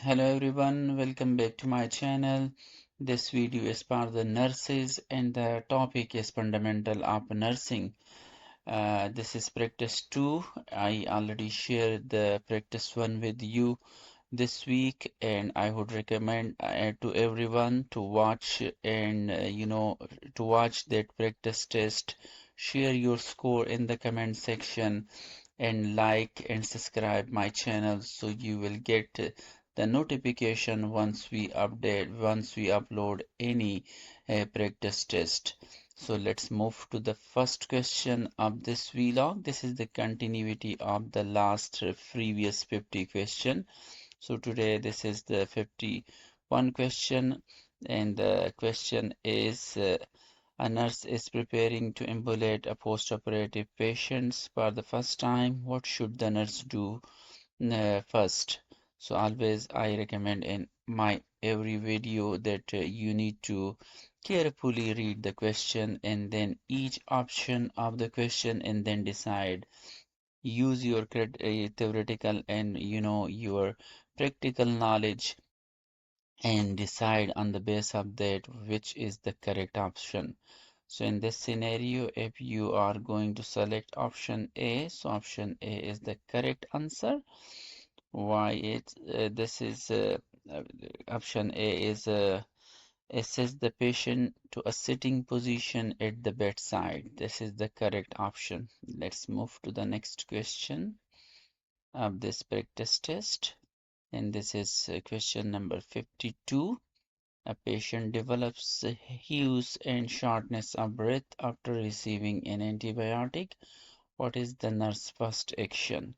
Hello everyone, welcome back to my channel. This video is for the nurses and the topic is fundamental of nursing. This is practice 2. I already shared the practice 1 with you this week and I would recommend to everyone to watch and to watch that practice test. Share your score in the comment section and like and subscribe my channel so you will get the notification once we upload any practice test. So let's move to the first question of this vlog. This is the continuity of the last previous 50 question. So today this is the 51 question and the question is a nurse is preparing to ambulate a post-operative patient for the first time. What should the nurse do first? So always I recommend in my every video that you need to carefully read the question and then each option of the question and then decide. Use your theoretical and your practical knowledge and decide on the base of that which is the correct option. So in this scenario, if you are going to select option A, so option A is the correct answer. Why this is uh, option A is assess the patient to a sitting position at the bedside. This is the correct option. Let's move to the next question of this practice test. And this is question number 52. A patient develops hives and shortness of breath after receiving an antibiotic. What is the nurse first action?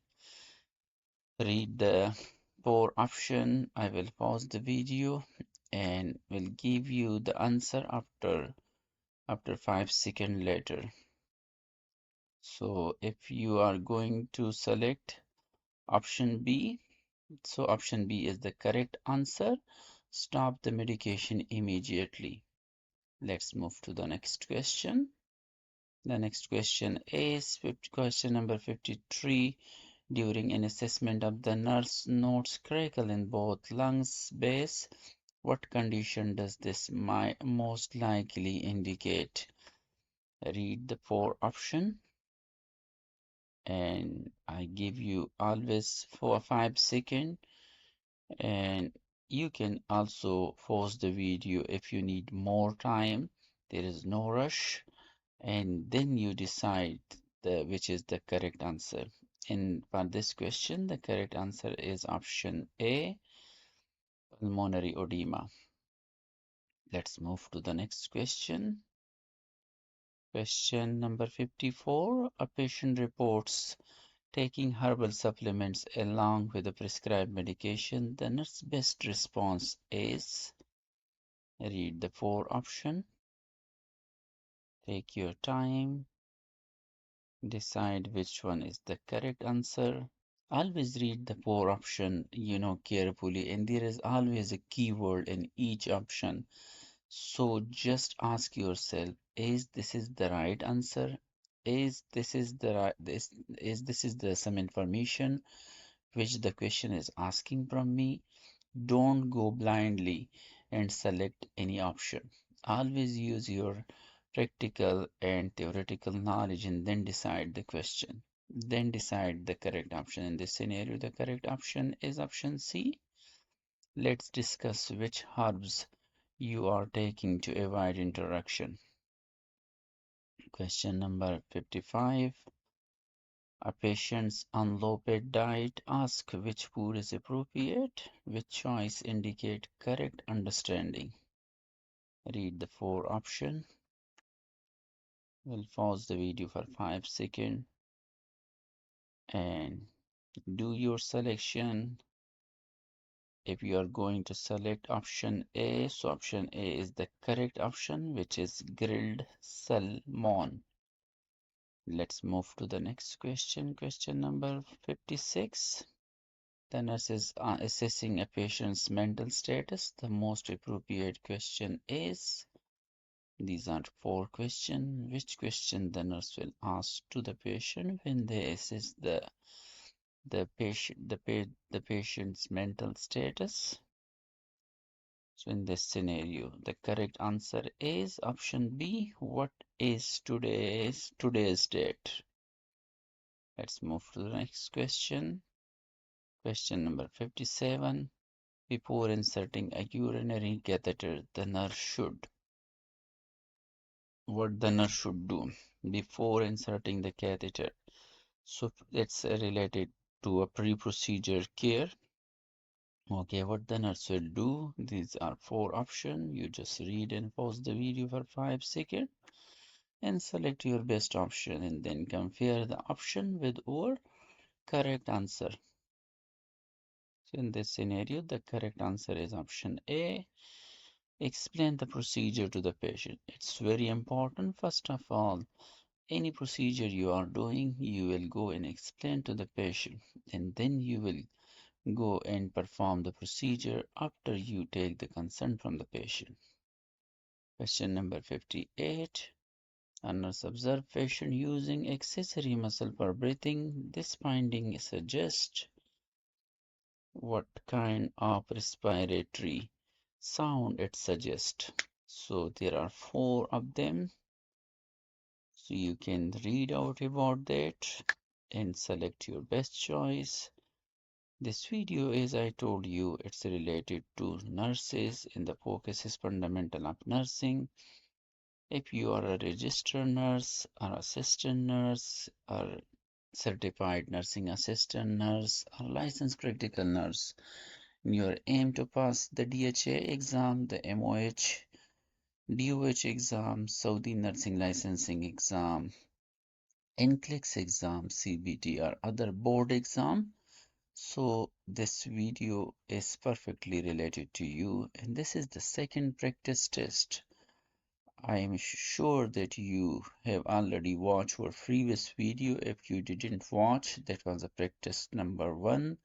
Read the four option. I will pause the video and will give you the answer after 5 seconds later. So if you are going to select option B, so option B is the correct answer. Stop the medication immediately. Let's move to the next question. The next question is question number 53. During an assessment of the nurse notes crackle in both lungs base. What condition does this most likely indicate? Read the four option and I give you always 5 seconds and you can also pause the video if you need more time. There is no rush and then you decide which is the correct answer. And for this question, the correct answer is option A, pulmonary edema. Let's move to the next question. Question number 54. A patient reports taking herbal supplements along with the prescribed medication. The nurse's best response is, read the four option, take your time, decide which one is the correct answer. Always read the four option, carefully, and there is always a keyword in each option. So just ask yourself, is this is the right answer? Is this is the right this is the some information which the question is asking from me? Don't go blindly and select any option. Always use your practical and theoretical knowledge and then decide the question. Then decide the correct option. In this scenario, the correct option is option C. Let's discuss which herbs you are taking to avoid interaction. Question number 55. A patient's on low-fat diet ask which food is appropriate, which choice indicate correct understanding. Read the four option. We'll pause the video for 5 seconds and do your selection. If you are going to select option A, so option A is the correct option, which is grilled salmon. Let's move to the next question. Question number 56. The nurse is assessing a patient's mental status. The most appropriate question is, these are four questions. Which question the nurse will ask to the patient when they assess the the patient's mental status. So in this scenario, the correct answer is option B. What is today's date? Let's move to the next question. Question number 57. Before inserting a urinary catheter, what the nurse should do before inserting the catheter. So it's related to a pre-procedure care. Okay, what the nurse will do, these are four options. You just read and pause the video for 5 seconds and select your best option and then compare the option with your correct answer. So in this scenario, the correct answer is option A. Explain the procedure to the patient. It's very important. First of all, any procedure you are doing, you will go and explain to the patient, and then you will go and perform the procedure after you take the consent from the patient. Question number 58. A nurse observed patient using accessory muscle for breathing. This finding suggests what kind of respiratory sound it suggests. So there are four of them. So you can read out about that and select your best choice. This video, as I told you, it's related to nurses and the focus is fundamental of nursing. If you are a registered nurse or assistant nurse or certified nursing assistant nurse or licensed critical nurse, your aim to pass the DHA exam, the MOH, DOH exam, Saudi nursing licensing exam, NCLEX exam, CBT or other board exam. So this video is perfectly related to you, and this is the second practice test. I am sure that you have already watched our previous video. If you didn't watch, that was a practice number 1.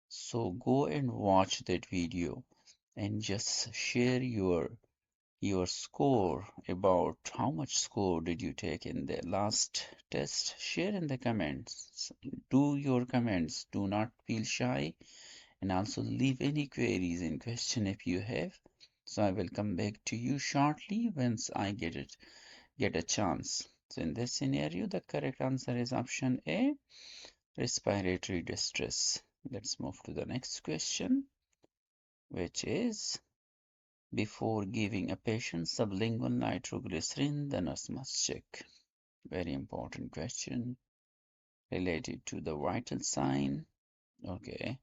So go and watch that video and just share your score about how much score did you take in the last test. Share in the comments. Do your comments. Do not feel shy. And also leave any queries and question if you have. So I will come back to you shortly once I get a chance. So in this scenario, the correct answer is option A, respiratory distress. Let's move to the next question, which is before giving a patient sublingual nitroglycerin, the nurse must check. Very important question related to the vital sign. Okay.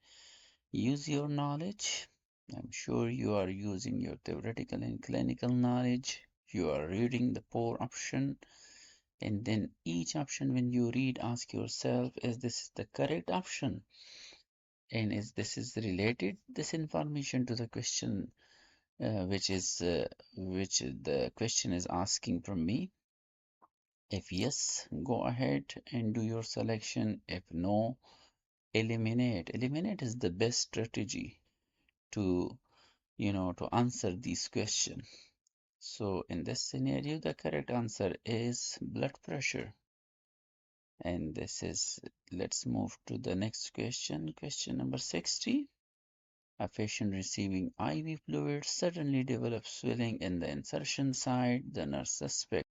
Use your knowledge. I'm sure you are using your theoretical and clinical knowledge. You are reading the four option, and then each option when you read, ask yourself, is this the correct option? And is this is related this information to the question which the question is asking from me? If yes, go ahead and do your selection. If no, eliminate. Eliminate is the best strategy to to answer these questions. So in this scenario, the correct answer is blood pressure. And this is, let's move to the next question. Question number 60. A patient receiving IV fluid suddenly develops swelling in the insertion site. The nurse suspects.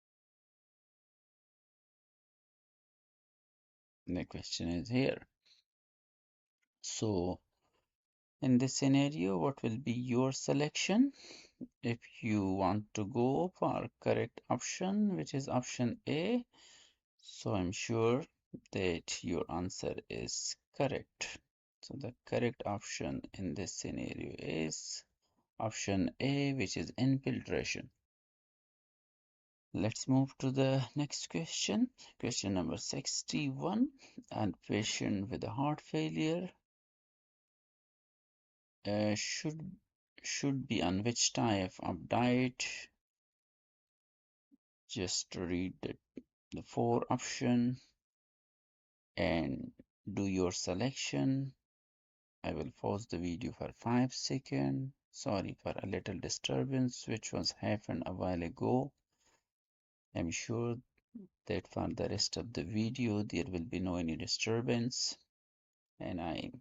The question is here. So in this scenario, what will be your selection? If you want to go for correct option, which is option A, so I'm sure that your answer is correct. So the correct option in this scenario is option A, which is infiltration. Let's move to the next question. Question number 61. And patient with a heart failure should be on which type of diet? Just read the four option and do your selection. I will pause the video for 5 seconds. Sorry for a little disturbance which was happened a while ago. I'm sure that for the rest of the video there will be no any disturbance. and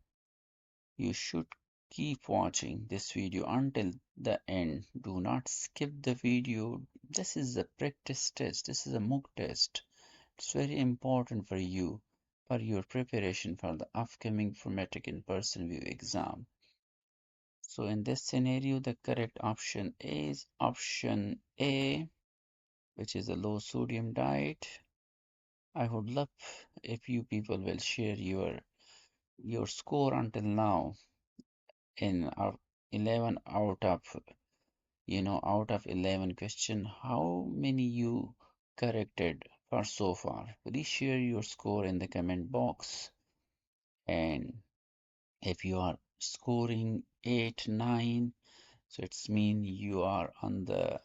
you should keep watching this video until the end. Do not skip the video. This is a practice test. This is a mock test. It's very important for you for your preparation for the upcoming Prometric in-person view exam. So in this scenario, the correct option is option A, which is a low sodium diet. I would love if you people will share your score until now in our 11 out of 11 question, how many you corrected for so far? Please share your score in the comment box. And if you are scoring 8, 9, so it's mean you are on the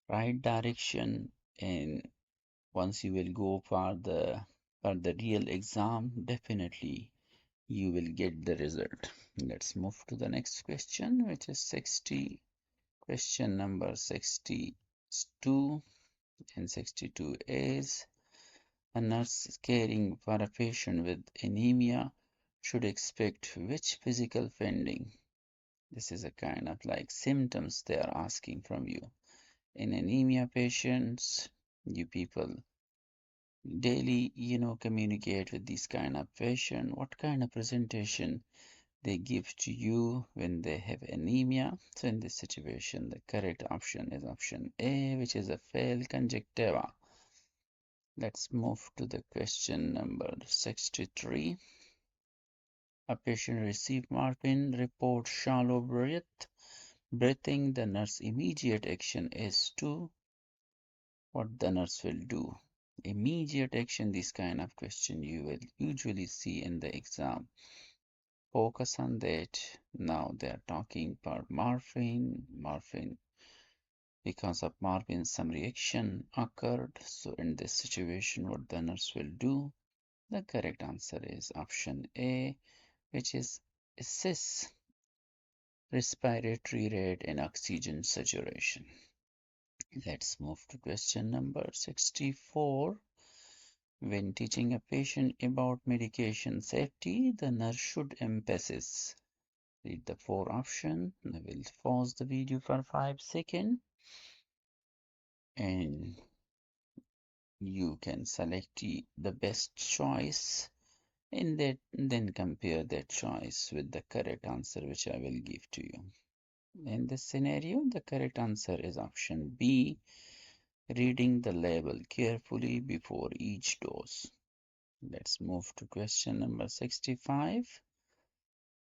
right direction. And once you will go for the real exam, definitely you will get the result. Let's move to the next question, which is question number 62. And 62 is a nurse caring for a patient with anemia should expect which physical finding? This is a kind of like symptoms they are asking from you. In anemia patients, you people daily, communicate with this kind of patient. What kind of presentation they give to you when they have anemia? So in this situation, the correct option is option A, which is a failed conjunctiva. Let's move to the question number 63. A patient received morphine, report shallow breathing. The nurse immediate action is to what the nurse will do. Immediate action, this kind of question you will usually see in the exam. Focus on that. Now they are talking about morphine. Because of morphine, some reaction occurred. So in this situation, what the nurse will do? The correct answer is option A, which is assess respiratory rate and oxygen saturation. Let's move to question number 64. When teaching a patient about medication safety, the nurse should emphasize. Read the four options. I will pause the video for 5 seconds and you can select the best choice and then compare that choice with the correct answer which I will give to you. In this scenario, the correct answer is option B, reading the label carefully before each dose. Let's move to question number 65.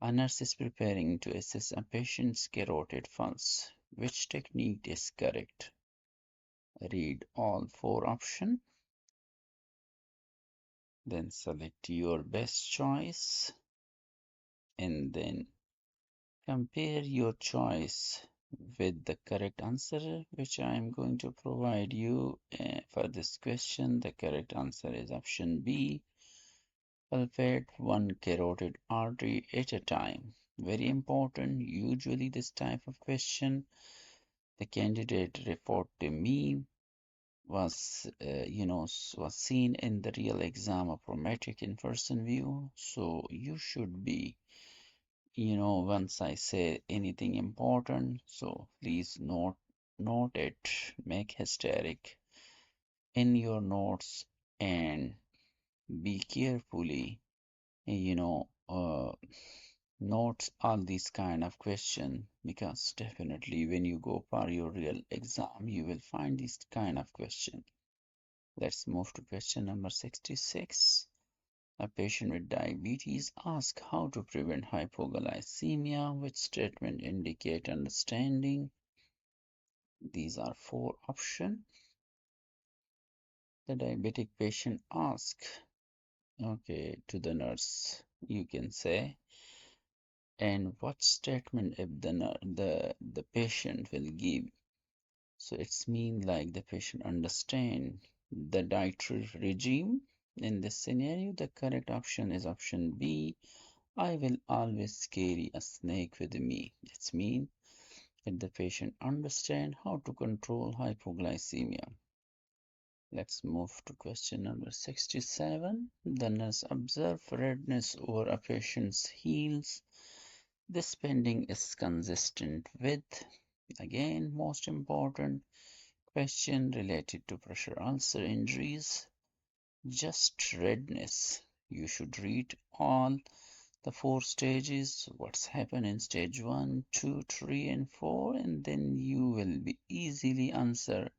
A nurse is preparing to assess a patient's carotid pulse. Which technique is correct? Read all four options, then select your best choice, and then compare your choice with the correct answer, which I am going to provide you for this question. The correct answer is option B, palpate one carotid artery at a time. Very important. Usually this type of question, the candidate report to me was, was seen in the real exam of Prometric in-person view. So you should be once I say anything important, so please note it, make hysteric in your notes and be carefully, you know, uh, notes all these kind of question because definitely when you go for your real exam, you will find this kind of question. Let's move to question number 66. A patient with diabetes asks how to prevent hypoglycemia, which statement indicate understanding. These are four options. The diabetic patient asks, okay, to the nurse, you can say, and what statement if the patient will give. So it's mean like the patient understand the dietary regime. In this scenario, the correct option is option B. I will always carry a snake with me. This means that the patient understand how to control hypoglycemia. Let's move to question number 67. The nurse observed redness over a patient's heels. This pending is consistent with, again, most important question related to pressure ulcer injuries. Just redness. You should read all the 4 stages, what's happened in stage 1, 2, 3, and 4, and then you will be easily answer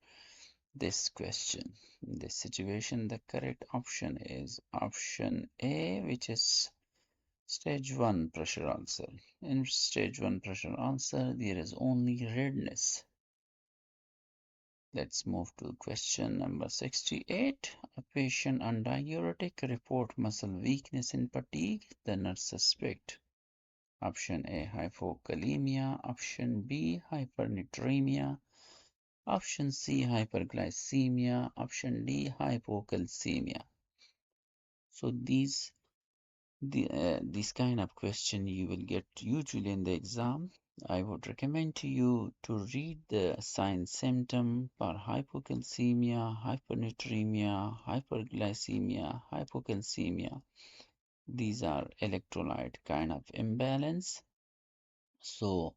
this question. In this situation, the correct option is option A, which is stage 1 pressure ulcer. In stage 1 pressure ulcer, there is only redness. Let's move to question number 68. A patient on diuretic report muscle weakness and fatigue. The nurse suspect option A, hypokalemia, option B, hypernatremia, option C, hyperglycemia, option D, hypocalcemia. So these kind of question you will get usually in the exam. I would recommend to you to read the sign symptom for hypocalcemia, hypernatremia, hyperglycemia, hypocalcemia. These are electrolyte kind of imbalance. So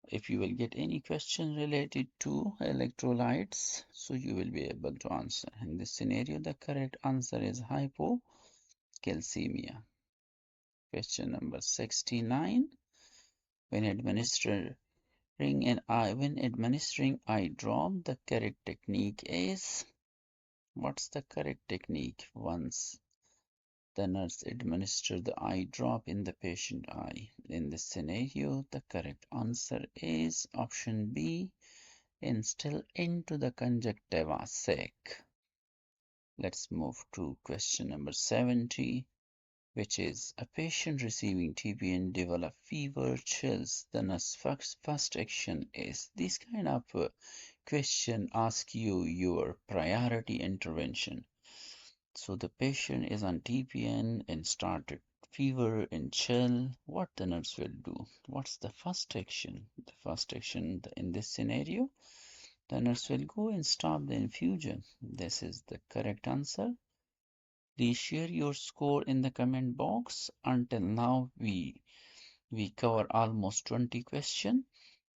if you will get any question related to electrolytes, so you will be able to answer. In this scenario, the correct answer is hypocalcemia. Question number 69. When administering eye drop, the correct technique is, what's the correct technique? Once the nurse administers the eye drop in the patient eye. In this scenario, the correct answer is option B, instill into the conjunctiva sec. Let's move to question number 70, which is a patient receiving TPN develop fever, chills. The nurse first action is. This kind of question ask you your priority intervention. So the patient is on TPN and started fever and chill. What the nurse will do? What's the first action? The first action in this scenario, the nurse will go and stop the infusion. This is the correct answer. Please share your score in the comment box. Until now, we cover almost 20 questions.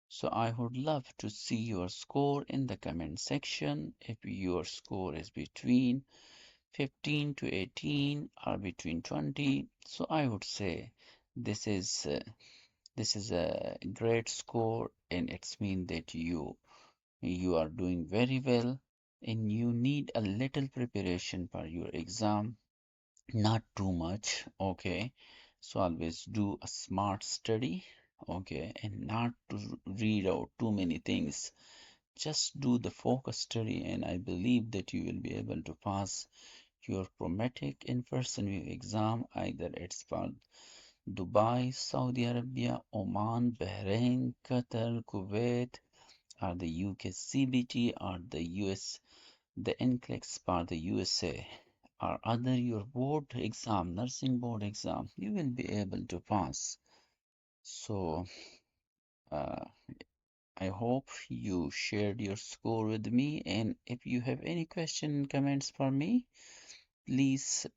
So I would love to see your score in the comment section. If your score is between 15 to 18 or between 20, so I would say this is a great score, and it's mean that you are doing very well, and you need a little preparation for your exam, not too much. Okay, so always do a smart study, okay, and not to read out too many things. Just do the focus study, and I believe that you will be able to pass your Prometric in-person exam. Either it's for Dubai, Saudi Arabia, Oman, Bahrain, Qatar, Kuwait, or the UK CBT, or the US, the NCLEX for the USA, or other your board exam, nursing board exam, you will be able to pass. So uh, I hope you shared your score with me, and if you have any question comments for me, please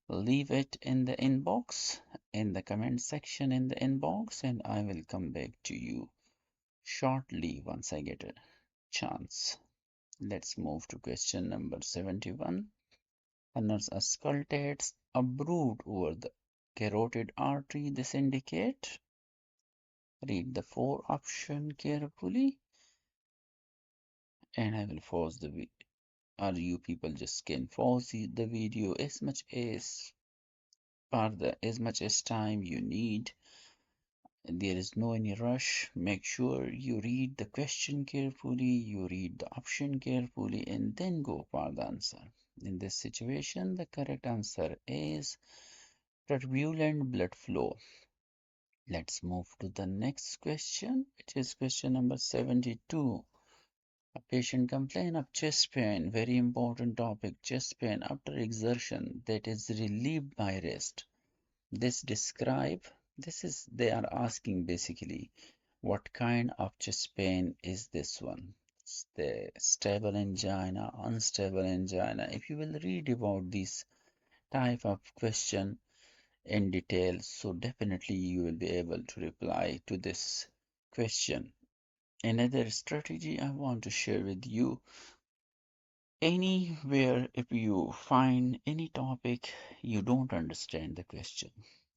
leave it in the inbox, in the comment section in the inbox, and I will come back to you shortly once I get a chance. Let's move to question number 71. A nurse auscultates a brood over the carotid artery. This indicate. Read the 4 option carefully, and I will pause the video. Or you people just can pause the video as much as time you need. There is no any rush. Make sure you read the question carefully, you read the option carefully, and then go for the answer. In this situation, the correct answer is turbulent blood flow. Let's move to the next question, which is question number 72. A patient complain of chest pain, very important topic, chest pain after exertion that is relieved by rest. They are asking basically what kind of chest pain is this one. the stable angina, unstable angina. If you will read about this type of question in detail, so definitely you will be able to reply to this question. Another strategy I want to share with you, anywhere if you find any topic you don't understand the question,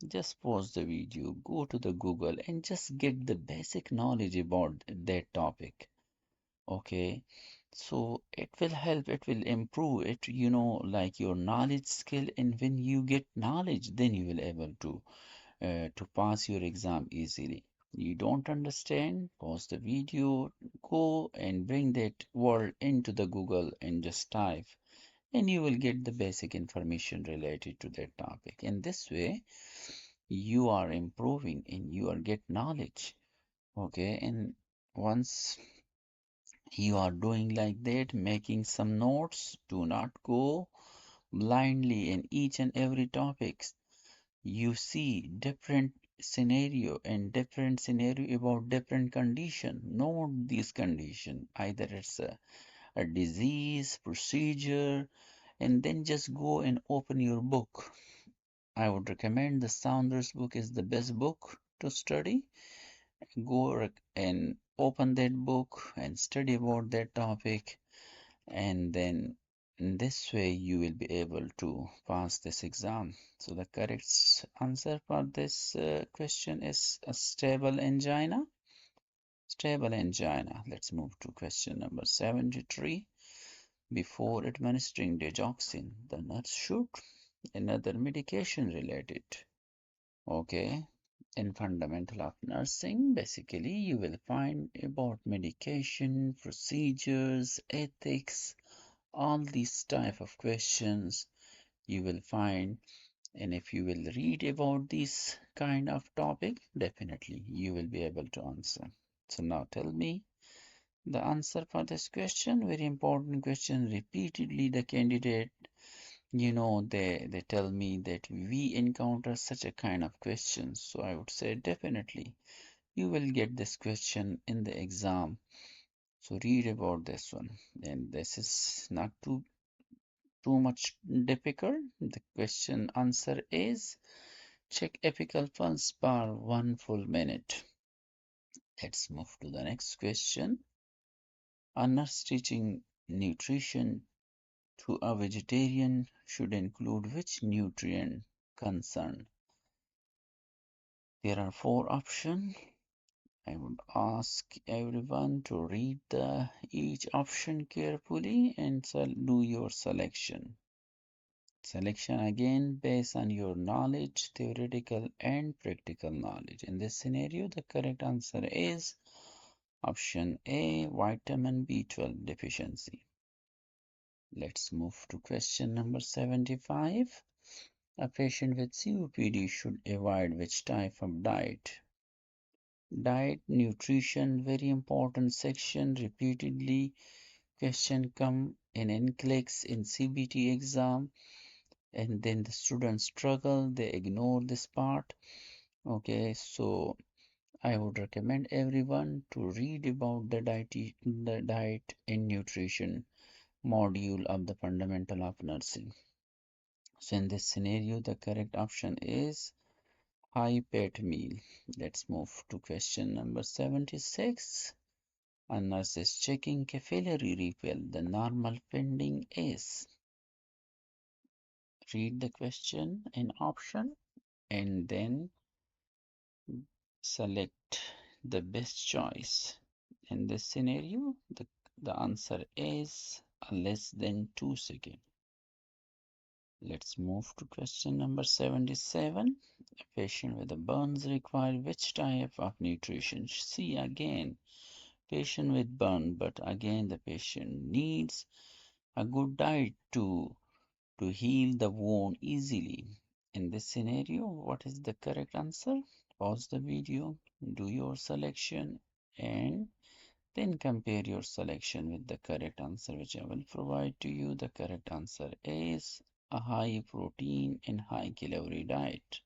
just pause the video, go to the Google and just get the basic knowledge about that topic. Okay, so it will help, it will improve it, like your knowledge skill. And when you get knowledge, then you will able to pass your exam easily. You don't understand, pause the video, go and bring that word into the Google and just type, and you will get the basic information related to that topic. In this way, you are improving and you are get knowledge. Okay, and once you are doing like that, making some notes, do not go blindly in each and every topics. You see different scenario and different scenario about different condition. Note these condition. Either it's a disease, procedure, and then just go and open your book. I would recommend the Saunders book is the best book to study. Go and open that book and study about that topic, and then in this way you will be able to pass this exam. So the correct answer for this question is a stable angina. Stable angina. Let's move to question number 73. Before administering digoxin, the nurse should another medication related. Okay. In fundamental of nursing, basically you will find about medication, procedures, ethics, all these type of questions you will find. And if you will read about this kind of topic, definitely you will be able to answer. So now tell me the answer for this question. Very important question. Repeatedly the candidate, they tell me that we encounter such a kind of questions. So I would say definitely you will get this question in the exam. So read about this one. And this is not too much difficult. The question answer is check apical pulse bar 1 full minute. Let's move to the next question. A nurse teaching nutrition to a vegetarian should include which nutrient concern? There are four options. I would ask everyone to read each option carefully and do your selection. Selection again based on your knowledge, theoretical and practical knowledge. In this scenario, the correct answer is option A, vitamin B12 deficiency. Let's move to question number 75. A patient with COPD should avoid which type of diet? Diet, nutrition, very important section. Repeatedly, question come in NCLEX in CBT exam, and then the students struggle, they ignore this part. Okay, so I would recommend everyone to read about the diet and nutrition module of the fundamental of nursing. So in this scenario, the correct option is high fat meal. Let's move to question number 76. A nurse is checking capillary refill. The normal finding is. Read the question and option and then select the best choice. In this scenario, the answer is less than 2 seconds. Let's move to question number 77. A patient with a burns require which type of nutrition? See again, patient with burn, but again the patient needs a good diet to heal the wound easily. In this scenario, what is the correct answer? Pause the video, do your selection, and then compare your selection with the correct answer, which I will provide to you. The correct answer is a high protein and high calorie diet.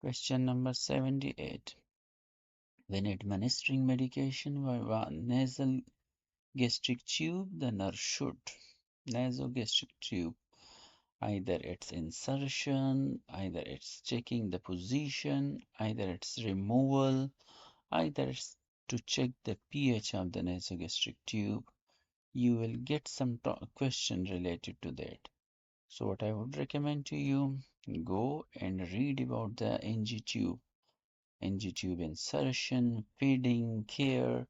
Question number 78. When administering medication via nasal Gastric tube, the nurse should. Nasogastric tube, either it's insertion, either it's checking the position, either it's removal, either it's to check the pH of the nasogastric tube. You will get some question related to that. So what I would recommend to you, go and read about the NG tube insertion, feeding, care,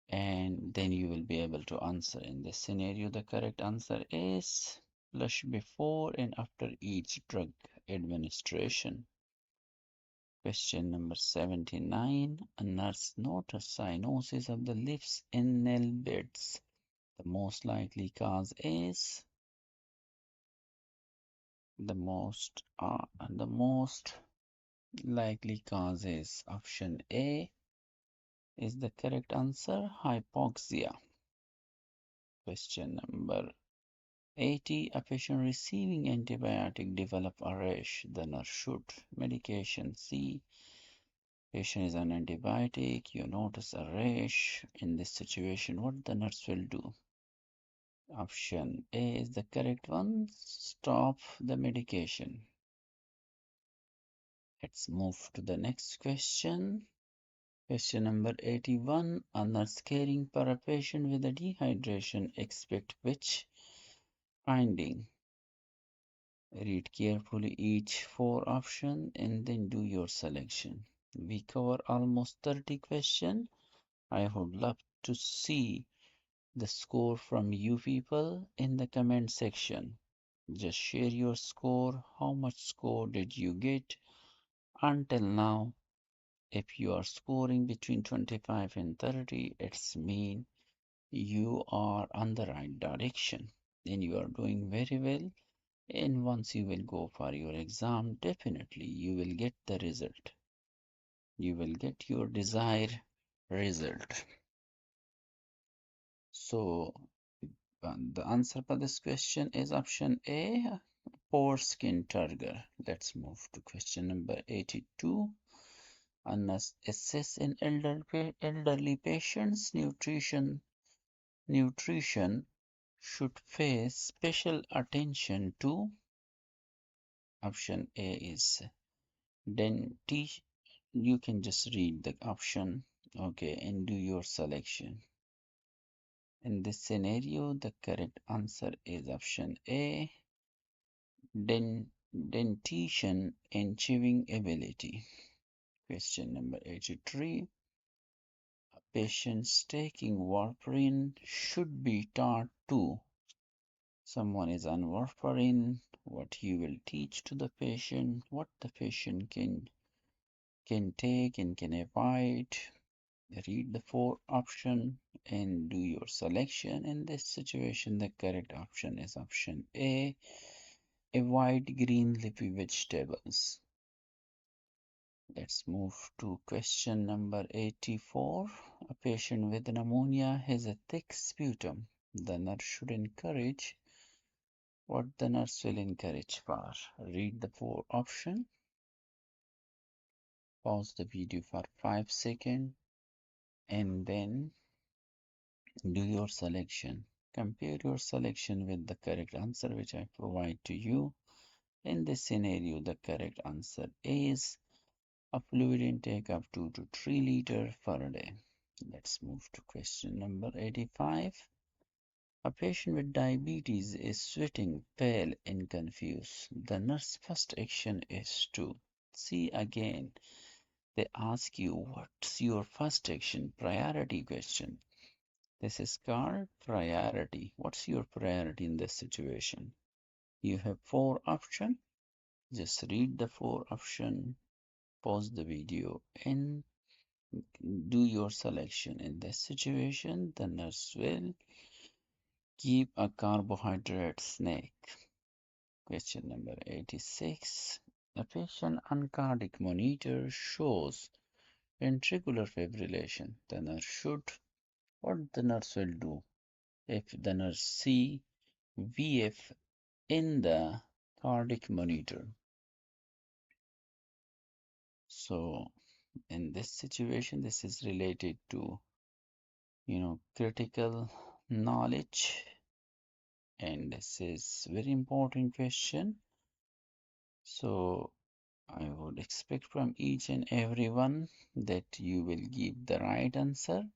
and then you will be able to answer. In this scenario, the correct answer is flush before and after each drug administration. Question number 79. A nurse noticed cyanosis of the lips in nail beds. The most likely cause is the most likely cause is option A is the correct answer, hypoxia. Question number 80. A patient receiving antibiotic develop a rash. The nurse should. Medication C. Patient is on antibiotic. You notice a rash. In this situation, what the nurse will do? Option A is the correct one. Stop the medication. Let's move to the next question. Question number 81. A nurse caring for a patient with a dehydration expect which finding? Read carefully each four options and then do your selection. We cover almost 30 questions. I would love to see the score from you people in the comment section. Just share your score. How much score did you get until now? If you are scoring between 25 and 30, it's mean you are on the right direction and you are doing very well. And once you will go for your exam, definitely you will get the result. You will get your desired result. So the answer for this question is option A, poor skin turgor. Let's move to question number 82. Assess in elderly patients nutrition should face special attention to. Option A is dentition. You can just read the option, okay, and do your selection. In this scenario, the correct answer is option A, dentition and chewing ability. Question number 83. Patients taking warfarin should be taught to. Someone is on warfarin, what you will teach to the patient, what the patient can take and can avoid. Read the four option and do your selection. In this situation, the correct option is option A, avoid green leafy vegetables. Let's move to question number 84. A patient with pneumonia has a thick sputum. The nurse should encourage. What the nurse will encourage for? Read the four option. Pause the video for 5 seconds and then do your selection. Compare your selection with the correct answer which I provide to you. In this scenario, the correct answer is a fluid intake of 2 to 3 liters per day. Let's move to question number 85. A patient with diabetes is sweating, pale, and confused. The nurse's first action is to see again. They ask you, what's your first action? Priority question. This is called priority. What's your priority in this situation? You have four options. Just read the four options, pause the video, and do your selection. In this situation, the nurse will keep a carbohydrate snack. Question number 86. A patient on cardiac monitor shows ventricular fibrillation. The nurse should, what the nurse will do? If the nurse see VF in the cardiac monitor. So in this situation, this is related to, critical knowledge, and this is very important question. So I would expect from each and everyone that you will give the right answer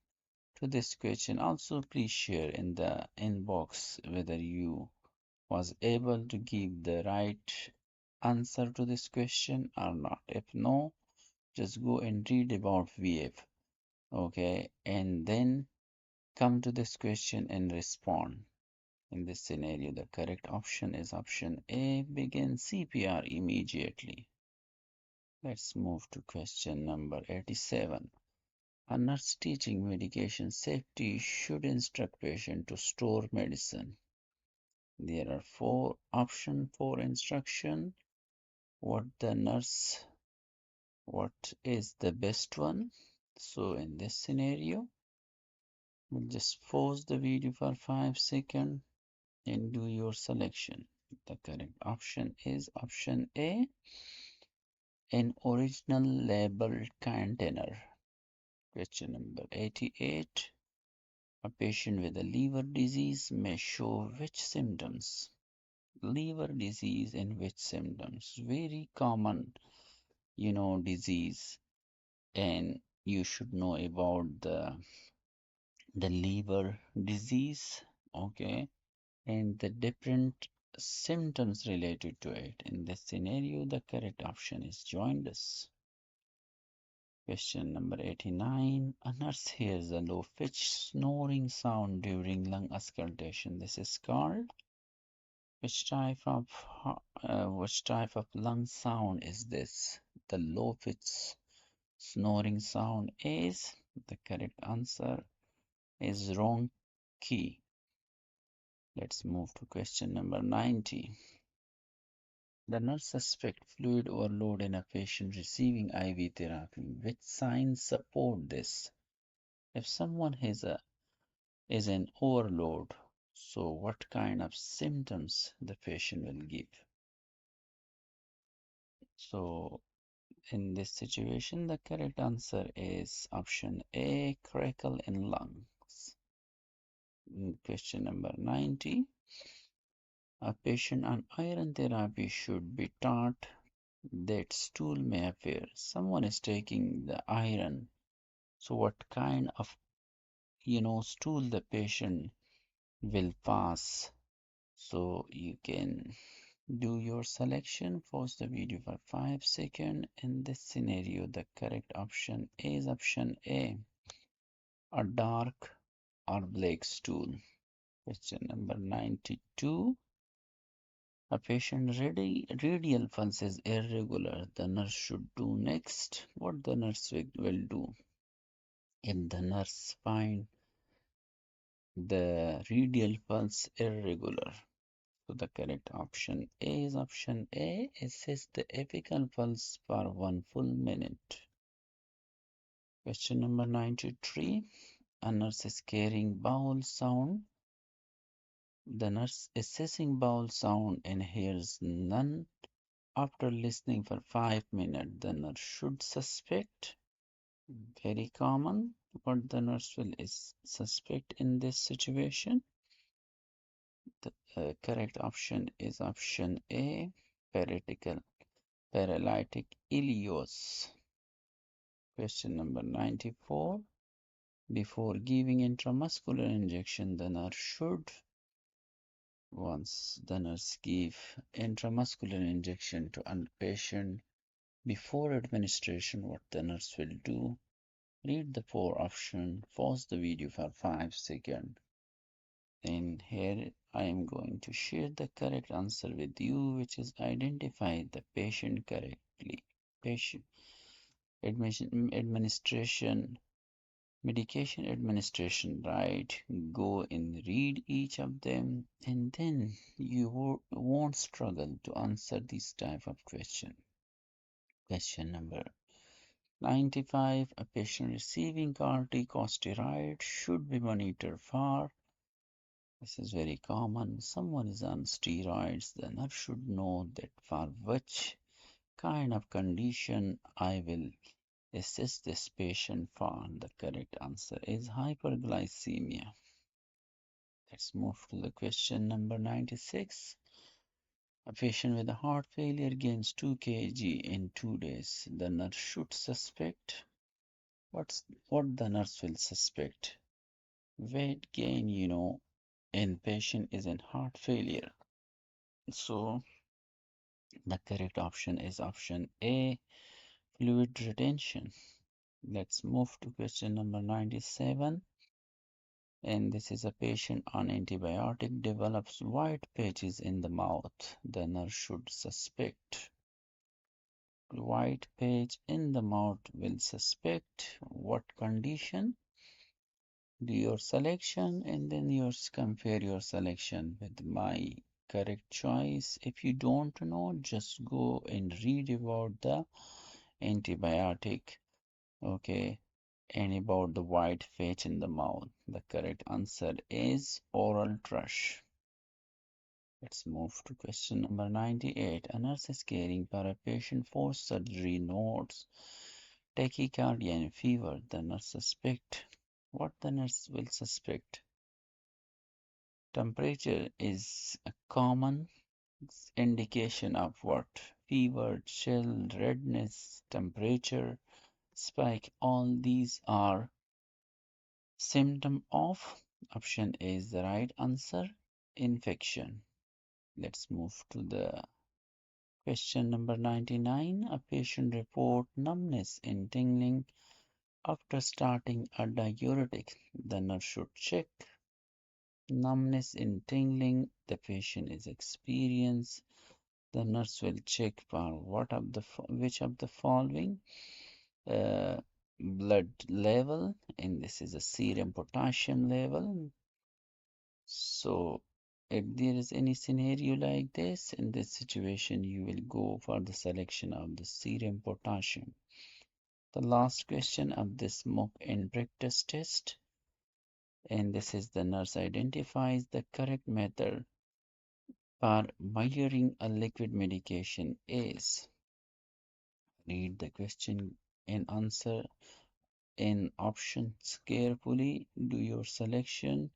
to this question. Also, please share in the inbox whether you was able to give the right answer to this question or not. If no, just go and read about VF, okay, and then come to this question and respond. In this scenario, the correct option is option A, begin CPR immediately. Let's move to question number 87. A nurse teaching medication safety should instruct patient to store medicine. There are four options for instruction. What is the best one? So in this scenario, we'll just pause the video for 5 seconds and do your selection. The correct option is option A, an original labeled container. Question number 88. A patient with a liver disease may show which symptoms? Liver disease and which symptoms? Very common, disease, and you should know about the liver disease, okay, and the different symptoms related to it. In this scenario, the correct option is jaundice. Question number 89. A nurse hears a low-pitched snoring sound during lung auscultation. This is called which type of lung sound is this? The low-pitched snoring sound is the correct answer is wrong key. Let's move to question number 90. The nurse suspects fluid overload in a patient receiving IV therapy. Which signs support this? If someone is an overload, so what kind of symptoms the patient will give? So in this situation, the correct answer is option A, crackle in lungs. Question number 90. A patient on iron therapy should be taught that stool may appear. Someone is taking the iron. So what kind of, stool the patient will pass? So you can do your selection. Pause the video for 5 seconds. In this scenario, the correct option is option A, a dark or black stool. Question number 92. A patient radial pulse is irregular. The nurse should do next. What the nurse will do? If the nurse find the radial pulse irregular, so the correct option is option A, assess the apical pulse for 1 full minute. Question number 93. A nurse is carrying bowel sound. The nurse assessing bowel sound and hears none. After listening for 5 minutes, the nurse should suspect. Very common. What the nurse will suspect in this situation? The correct option is option A, paralytic ileus. Question number 94. Before giving intramuscular injection, the nurse should, once the nurse give intramuscular injection to a patient, before administration, what the nurse will do? Read the four options, pause the video for 5 seconds. And here I am going to share the correct answer with you, which is identify the patient correctly. Patient administration, medication administration, right? Go and read each of them, and then you won't struggle to answer this type of question. Question number 95. A patient receiving corticosteroid should be monitored for. This is very common. Someone is on steroids, the nurse should know that for which kind of condition I will assess this patient for. The correct answer is hyperglycemia. Let's move to the question number 96. A patient with a heart failure gains 2 kg in 2 days. The nurse should suspect. What the nurse will suspect? Weight gain, in patient is in heart failure. So the correct option is option A, fluid retention. Let's move to question number 97. And this is a patient on antibiotic develops white patches in the mouth. The nurse should suspect. White patch in the mouth will suspect what condition? Do your selection and then compare your selection with my correct choice. If you don't know, just go and read about the antibiotic, okay, and about the white patch in the mouth. The correct answer is oral thrush. Let's move to question number 98. A nurse is caring for a patient for surgery notes tachycardia and fever. The nurse suspect. What the nurse will suspect? Temperature is a common indication of what? Fever, chill, redness, temperature spike. All these are symptom of. Option A is the right answer. Infection. Let's move to the question number 99. A patient report numbness and tingling after starting a diuretic. The nurse should check. Numbness and tingling the patient is experienced. The nurse will check for which of the following? uh, Blood level, and this is a serum potassium level. So if there is any scenario like this, in this situation, you will go for the selection of the serum potassium. The last question of this mock and practice test, and this is the nurse identifies the correct method for measuring a liquid medication is. Read the question and answer in options carefully, do your selection,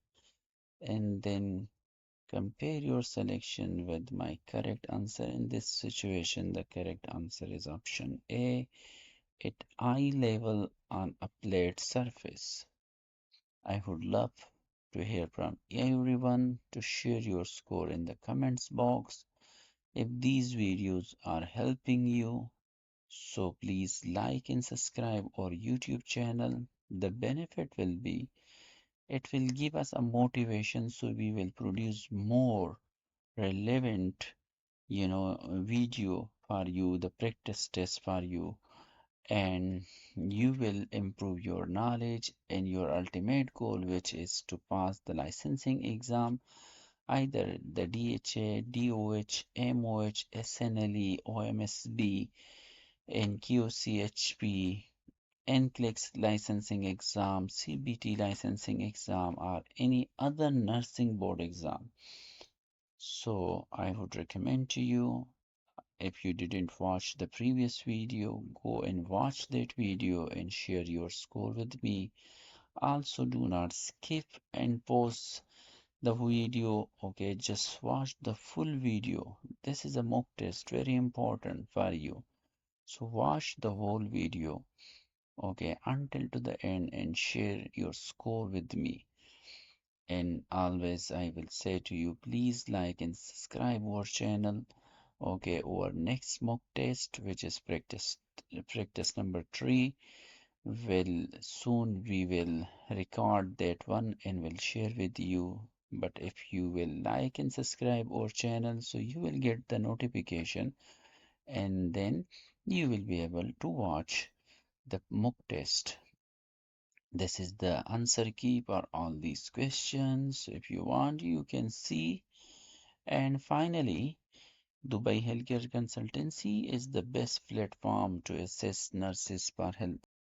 and then compare your selection with my correct answer. In this situation, the correct answer is option A, at eye level on a plate surface. I would love to hear from everyone to share your score in the comments box. If these videos are helping you, so please like and subscribe our YouTube channel. The benefit will be it will give us a motivation so we will produce more relevant video for you, the practice test for you, and you will improve your knowledge and your ultimate goal, which is to pass the licensing exam, either the DHA, DOH, MOH, SNLE, OMSB, NQCHP, NCLEX licensing exam, CBT licensing exam, or any other nursing board exam. So I would recommend to you, if you didn't watch the previous video, go and watch that video and share your score with me. Also, do not skip and pause the video. Okay, just watch the full video. This is a mock test, very important for you. So watch the whole video, okay, until to the end, and share your score with me. And always I will say to you, please like and subscribe our channel. Okay, our next mock test, which is practice number 3, will soon we will record that one and will share with you. But if you will like and subscribe our channel, so you will get the notification, and then you will be able to watch the mock test. This is the answer key for all these questions. If you want, you can see. And finally, Dubai Healthcare Consultancy is the best platform to assess nurses for health